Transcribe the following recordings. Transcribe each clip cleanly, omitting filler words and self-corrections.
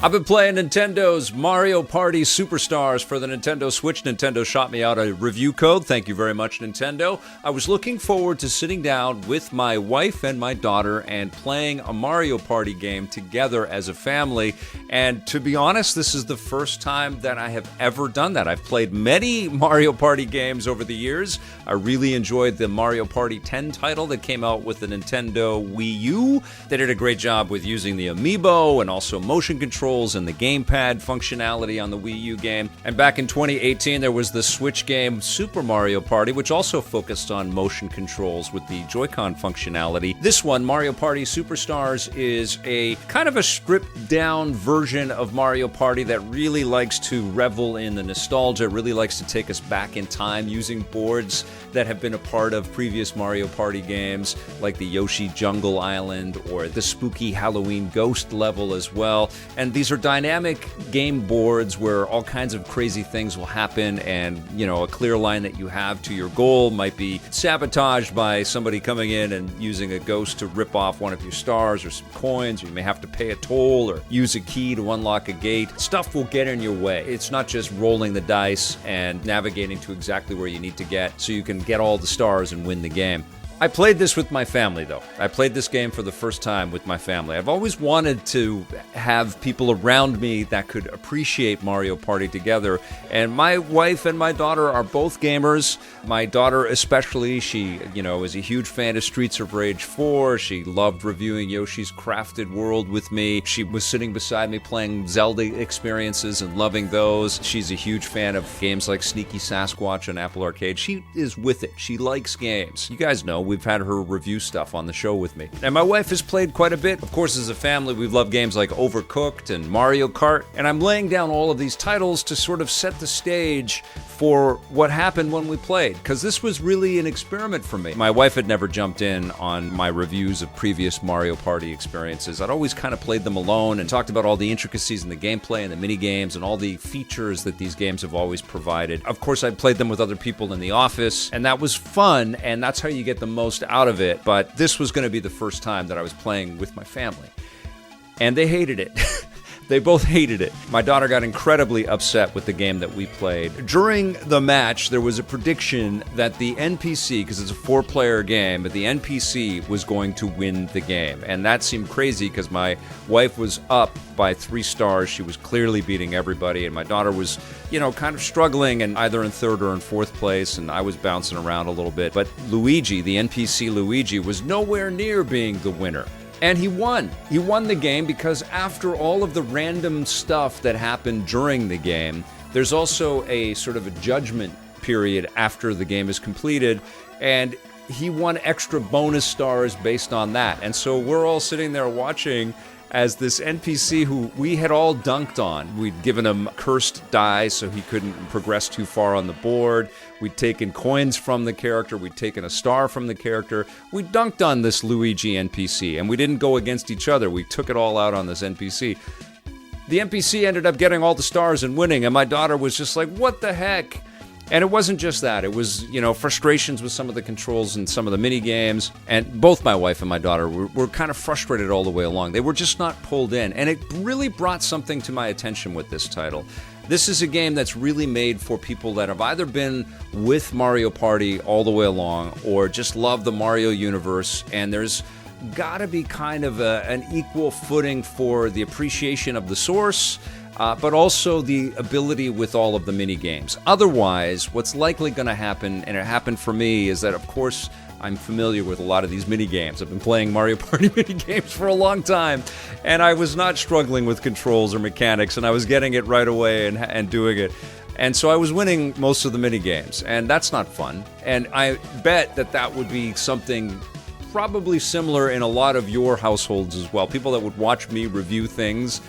I've been playing Nintendo's Mario Party Superstars for the Nintendo Switch. Nintendo shot me out a review code. Thank you very much, Nintendo. I was looking forward to sitting down with my wife and my daughter and playing a Mario Party game together as a family. And to be honest, this is the first time that I have ever done that. I've played many Mario Party games over the years. I really enjoyed the Mario Party 10 title that came out with the Nintendo Wii U. They did a great job with using the amiibo and also motion control and the gamepad functionality on the Wii U game. And back in 2018, there was the Switch game Super Mario Party, which also focused on motion controls with the Joy-Con functionality. This one, Mario Party Superstars, is a kind of a stripped-down version of Mario Party that really likes to revel in the nostalgia, really likes to take us back in time using boards that have been a part of previous Mario Party games, like the Yoshi Jungle Island or the spooky Halloween Ghost level as well. And these are dynamic game boards where all kinds of crazy things will happen, and, you know, a clear line that you have to your goal might be sabotaged by somebody coming in and using a ghost to rip off one of your stars or some coins, or you may have to pay a toll or use a key to unlock a gate. Stuff will get in your way. It's not just rolling the dice and navigating to exactly where you need to get so you can get all the stars and win the game. I played this with my family, though. I played this game for the first time with my family. I've always wanted to have people around me that could appreciate Mario Party together. And my wife and my daughter are both gamers. My daughter especially, she, is a huge fan of Streets of Rage 4. She loved reviewing Yoshi's Crafted World with me. She was sitting beside me playing Zelda experiences and loving those. She's a huge fan of games like Sneaky Sasquatch on Apple Arcade. She is with it. She likes games. You guys know, we've had her review stuff on the show with me. And my wife has played quite a bit. Of course, as a family, we've loved games like Overcooked and Mario Kart. And I'm laying down all of these titles to sort of set the stage for what happened when we played, because this was really an experiment for me. My wife had never jumped in on my reviews of previous Mario Party experiences. I'd always kind of played them alone and talked about all the intricacies in the gameplay and the mini games and all the features that these games have always provided. Of course, I'd played them with other people in the office, and that was fun, and that's how you get the most out of it. But this was going to be the first time that I was playing with my family, and they hated it. They both hated it. My daughter got incredibly upset with the game that we played. During the match, there was a prediction that the NPC, because it's a 4-player game, but the NPC was going to win the game. And that seemed crazy because my wife was up by 3 stars. She was clearly beating everybody, and my daughter was, kind of struggling and either in 3rd or in 4th place, and I was bouncing around a little bit. But Luigi, the NPC Luigi, was nowhere near being the winner. And he won. He won the game because after all of the random stuff that happened during the game, there's also a sort of a judgment period after the game is completed, and he won extra bonus stars based on that. And so we're all sitting there watching as this NPC who we had all dunked on. We'd given him cursed die so he couldn't progress too far on the board. We'd taken coins from the character. We'd taken a star from the character. We dunked on this Luigi NPC, and we didn't go against each other. We took it all out on this NPC. The NPC ended up getting all the stars and winning, and my daughter was just like, what the heck? And it wasn't just that. It was, frustrations with some of the controls and some of the mini games. And both my wife and my daughter were kind of frustrated all the way along. They were just not pulled in. And it really brought something to my attention with this title. This is a game that's really made for people that have either been with Mario Party all the way along or just love the Mario universe. And there's gotta be kind of an equal footing for the appreciation of the source, but also the ability with all of the mini games. Otherwise, what's likely going to happen, and it happened for me, is that, of course, I'm familiar with a lot of these mini games. I've been playing Mario Party mini games for a long time, and I was not struggling with controls or mechanics, and I was getting it right away and doing it. And so I was winning most of the mini games, and that's not fun. And I bet that would be something probably similar in a lot of your households as well. People that would watch me review things,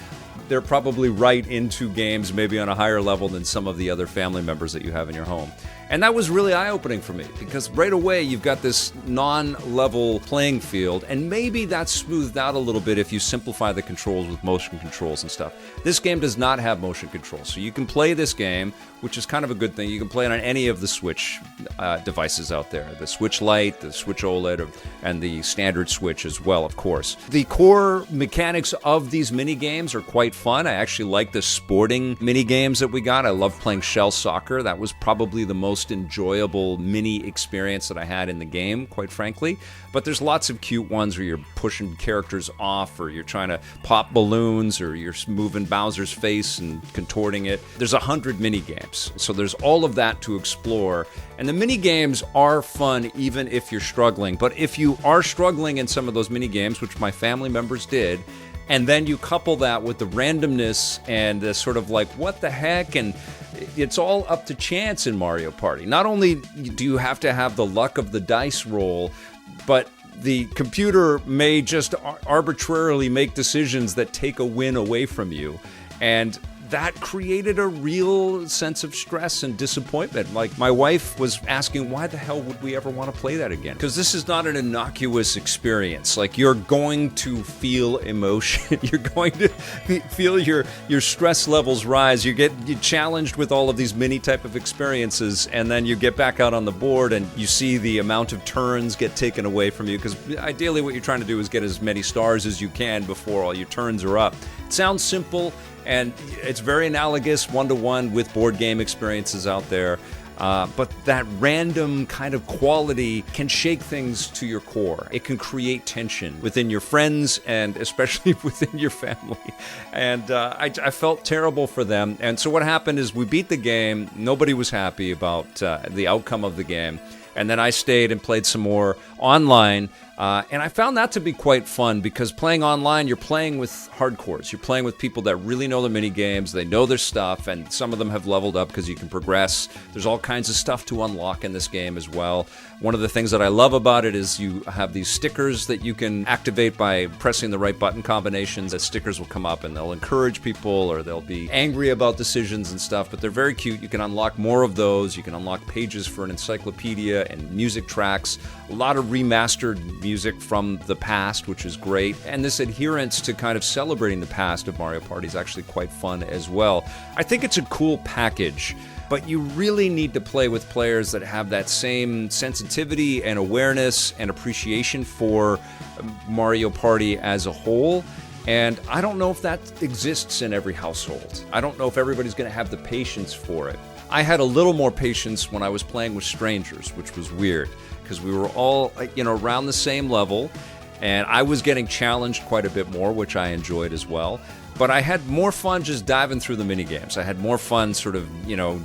they're probably right into games maybe on a higher level than some of the other family members that you have in your home. And that was really eye-opening for me because right away you've got this non-level playing field, and maybe that's smoothed out a little bit if you simplify the controls with motion controls and stuff. This game does not have motion controls, so you can play this game, which is kind of a good thing. You can play it on any of the Switch devices out there, the Switch Lite, the Switch OLED, and the standard Switch as well, of course. The core mechanics of these mini games are quite fun. I actually like the sporting mini games that we got. I love playing Shell Soccer. That was probably the most enjoyable mini experience that I had in the game, quite frankly. But there's lots of cute ones where you're pushing characters off, or you're trying to pop balloons, or you're moving Bowser's face and contorting it. There's 100 mini games, so there's all of that to explore. And the mini games are fun even if you're struggling. But if you are struggling in some of those mini games, which my family members did, and then you couple that with the randomness and the sort of like, what the heck? And it's all up to chance in Mario Party. Not only do you have to have the luck of the dice roll, but the computer may just arbitrarily make decisions that take a win away from you. And that created a real sense of stress and disappointment. Like, my wife was asking, why the hell would we ever want to play that again? Because this is not an innocuous experience. Like, you're going to feel emotion. You're going to feel your stress levels rise. You challenged with all of these mini type of experiences, and then you get back out on the board and you see the amount of turns get taken away from you. Because ideally what you're trying to do is get as many stars as you can before all your turns are up. It sounds simple, and it's very analogous one-to-one with board game experiences out there. But that random kind of quality can shake things to your core. It can create tension within your friends and especially within your family. And I felt terrible for them. And so what happened is we beat the game. Nobody was happy about the outcome of the game. And then I stayed and played some more online. And I found that to be quite fun because playing online, you're playing with hardcores. You're playing with people that really know the mini games. They know their stuff, and some of them have leveled up because you can progress. There's all kinds of stuff to unlock in this game as well. One of the things that I love about it is you have these stickers that you can activate by pressing the right button combinations. The stickers will come up and they'll encourage people, or they'll be angry about decisions and stuff, but they're very cute. You can unlock more of those. You can unlock pages for an encyclopedia and music tracks. A lot of remastered music from the past, which is great. And this adherence to kind of celebrating the past of Mario Party is actually quite fun as well. I think it's a cool package, but you really need to play with players that have that same sensitivity and awareness and appreciation for Mario Party as a whole. And I don't know if that exists in every household. I don't know if everybody's going to have the patience for it. I had a little more patience when I was playing with strangers, which was weird because we were all, around the same level, and I was getting challenged quite a bit more, which I enjoyed as well. But I had more fun just diving through the minigames. I had more fun sort of,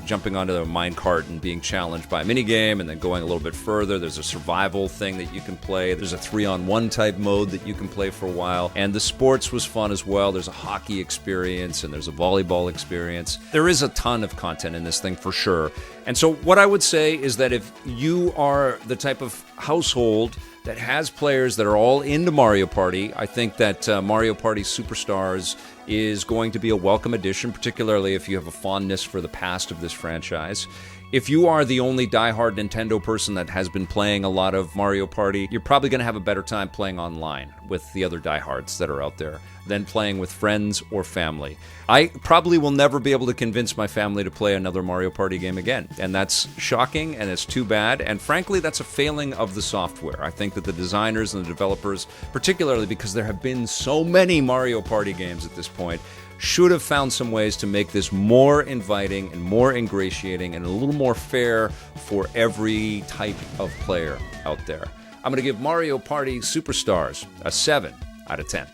jumping onto the minecart and being challenged by a minigame and then going a little bit further. There's a survival thing that you can play. There's a 3-on-1 type mode that you can play for a while. And the sports was fun as well. There's a hockey experience and there's a volleyball experience. There is a ton of content in this thing for sure. And so what I would say is that if you are the type of household that has players that are all into Mario Party, I think that Mario Party Superstars is going to be a welcome addition, particularly if you have a fondness for the past of this franchise. If you are the only diehard Nintendo person that has been playing a lot of Mario Party, you're probably going to have a better time playing online with the other diehards that are out there than playing with friends or family. I probably will never be able to convince my family to play another Mario Party game again, and that's shocking and it's too bad, and frankly that's a failing of the software. I think that the designers and the developers, particularly because there have been so many Mario Party games at this point, should have found some ways to make this more inviting and more ingratiating and a little more fair for every type of player out there. I'm going to give Mario Party Superstars a 7 out of 10.